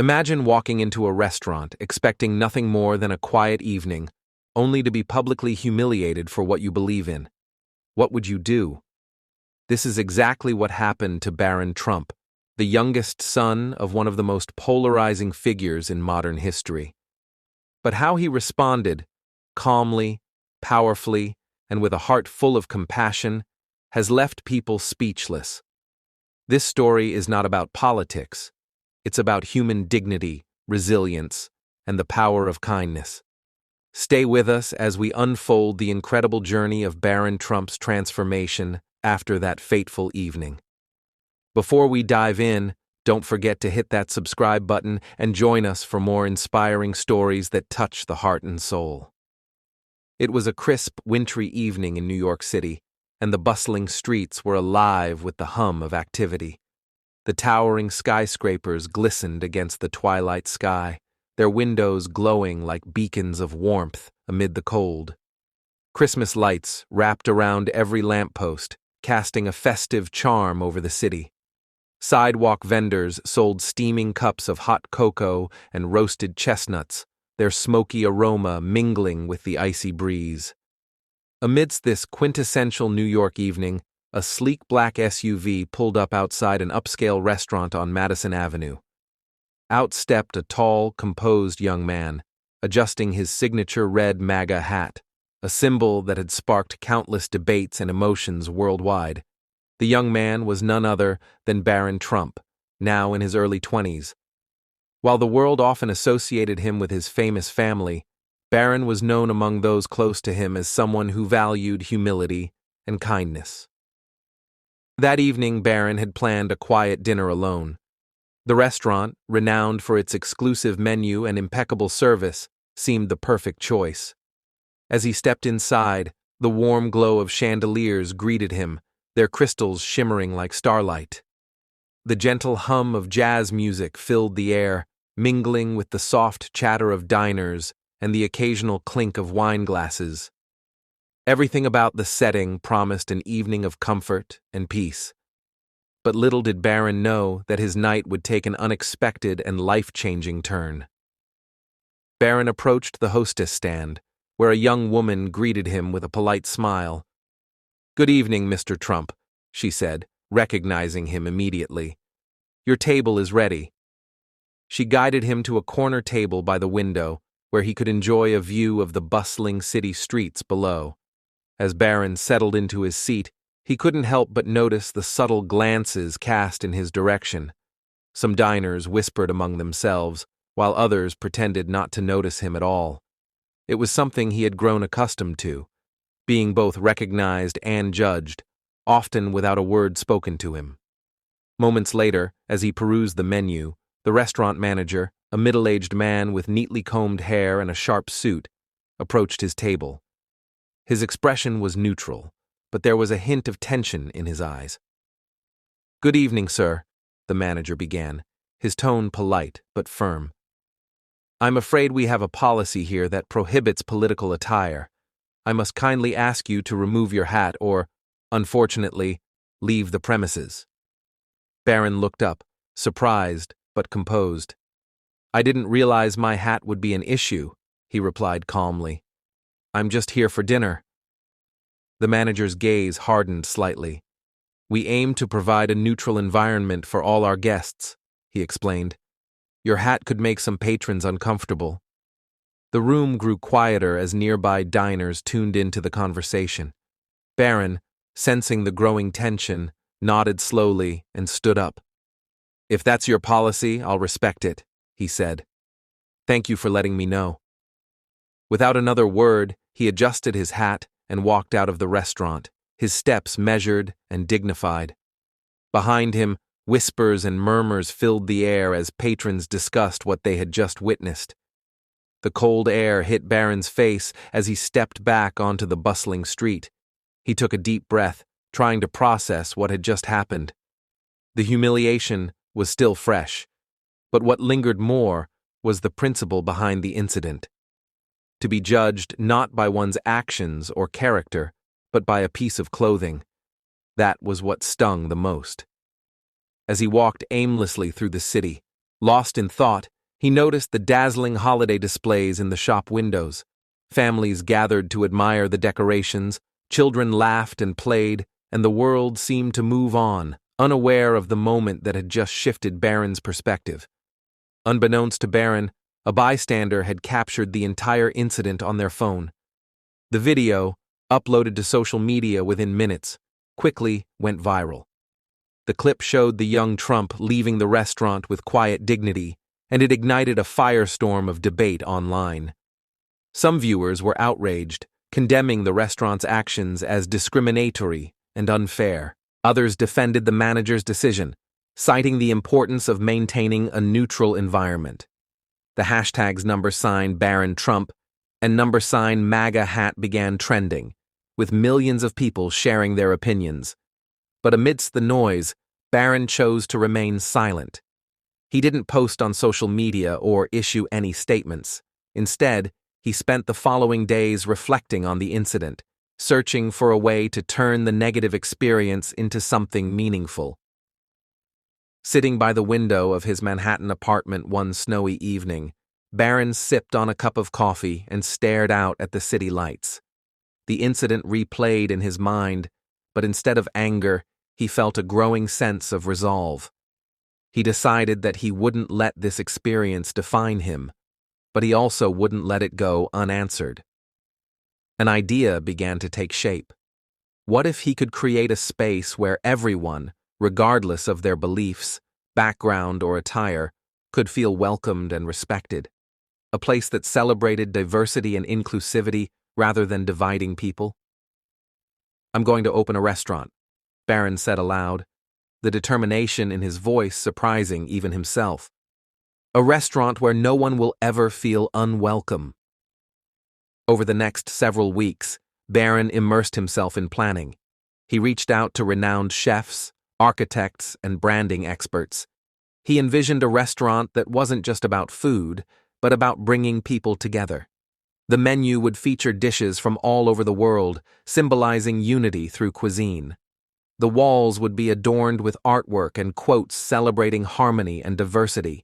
Imagine walking into a restaurant expecting nothing more than a quiet evening, only to be publicly humiliated for what you believe in. What would you do? This is exactly what happened to Barron Trump, the youngest son of one of the most polarizing figures in modern history. But how he responded, calmly, powerfully, and with a heart full of compassion, has left people speechless. This story is not about politics. It's about human dignity, resilience, and the power of kindness. Stay with us as we unfold the incredible journey of Barron Trump's transformation after that fateful evening. Before we dive in, don't forget to hit that subscribe button and join us for more inspiring stories that touch the heart and soul. It was a crisp, wintry evening in New York City, and the bustling streets were alive with the hum of activity. The towering skyscrapers glistened against the twilight sky, their windows glowing like beacons of warmth amid the cold. Christmas lights wrapped around every lamppost, casting a festive charm over the city. Sidewalk vendors sold steaming cups of hot cocoa and roasted chestnuts, their smoky aroma mingling with the icy breeze. Amidst this quintessential New York evening, a sleek black SUV pulled up outside an upscale restaurant on Madison Avenue. Out stepped a tall, composed young man, adjusting his signature red MAGA hat, a symbol that had sparked countless debates and emotions worldwide. The young man was none other than Barron Trump, now in his early 20s. While the world often associated him with his famous family, Barron was known among those close to him as someone who valued humility and kindness. That evening, Barron had planned a quiet dinner alone. The restaurant, renowned for its exclusive menu and impeccable service, seemed the perfect choice. As he stepped inside, the warm glow of chandeliers greeted him, their crystals shimmering like starlight. The gentle hum of jazz music filled the air, mingling with the soft chatter of diners and the occasional clink of wine glasses. Everything about the setting promised an evening of comfort and peace. But little did Barron know that his night would take an unexpected and life-changing turn. Barron approached the hostess stand, where a young woman greeted him with a polite smile. "Good evening, Mr. Trump," she said, recognizing him immediately. "Your table is ready." She guided him to a corner table by the window, where he could enjoy a view of the bustling city streets below. As Barron settled into his seat, he couldn't help but notice the subtle glances cast in his direction. Some diners whispered among themselves, while others pretended not to notice him at all. It was something he had grown accustomed to, being both recognized and judged, often without a word spoken to him. Moments later, as he perused the menu, the restaurant manager, a middle-aged man with neatly combed hair and a sharp suit, approached his table. His expression was neutral, but there was a hint of tension in his eyes. "Good evening, sir," the manager began, his tone polite but firm. "I'm afraid we have a policy here that prohibits political attire. I must kindly ask you to remove your hat or, unfortunately, leave the premises." Barron looked up, surprised but composed. "I didn't realize my hat would be an issue," he replied calmly. "I'm just here for dinner." The manager's gaze hardened slightly. "We aim to provide a neutral environment for all our guests," he explained. "Your hat could make some patrons uncomfortable." The room grew quieter as nearby diners tuned into the conversation. Barron, sensing the growing tension, nodded slowly and stood up. "If that's your policy, I'll respect it," he said. "Thank you for letting me know." Without another word, he adjusted his hat and walked out of the restaurant, his steps measured and dignified. Behind him, whispers and murmurs filled the air as patrons discussed what they had just witnessed. The cold air hit Barron's face as he stepped back onto the bustling street. He took a deep breath, trying to process what had just happened. The humiliation was still fresh, but what lingered more was the principle behind the incident. To be judged not by one's actions or character, but by a piece of clothing. That was what stung the most. As he walked aimlessly through the city, Lost in thought, he noticed the dazzling holiday displays in the shop windows. Families gathered to admire the decorations, children laughed and played, and the world seemed to move on, unaware of the moment that had just shifted Barron's perspective. Unbeknownst to Barron, a bystander had captured the entire incident on their phone. The video, uploaded to social media within minutes, quickly went viral. The clip showed the young Trump leaving the restaurant with quiet dignity, and it ignited a firestorm of debate online. Some viewers were outraged, condemning the restaurant's actions as discriminatory and unfair. Others defended the manager's decision, citing the importance of maintaining a neutral environment. The hashtags #Barron Trump and #MAGA hat began trending, with millions of people sharing their opinions. But amidst the noise, Barron chose to remain silent. He didn't post on social media or issue any statements. Instead, he spent the following days reflecting on the incident, searching for a way to turn the negative experience into something meaningful. Sitting by the window of his Manhattan apartment one snowy evening, Barron sipped on a cup of coffee and stared out at the city lights. The incident replayed in his mind, but instead of anger, he felt a growing sense of resolve. He decided that he wouldn't let this experience define him, but he also wouldn't let it go unanswered. An idea began to take shape. What if he could create a space where everyone, regardless of their beliefs, background, or attire, could feel welcomed and respected? A place that celebrated diversity and inclusivity rather than dividing people? "I'm going to open a restaurant," Barron said aloud, the determination in his voice surprising even himself. "A restaurant where no one will ever feel unwelcome." Over the next several weeks, Barron immersed himself in planning. He reached out to renowned chefs, architects, and branding experts. He envisioned a restaurant that wasn't just about food, but about bringing people together. The menu would feature dishes from all over the world, symbolizing unity through cuisine. The walls would be adorned with artwork and quotes celebrating harmony and diversity.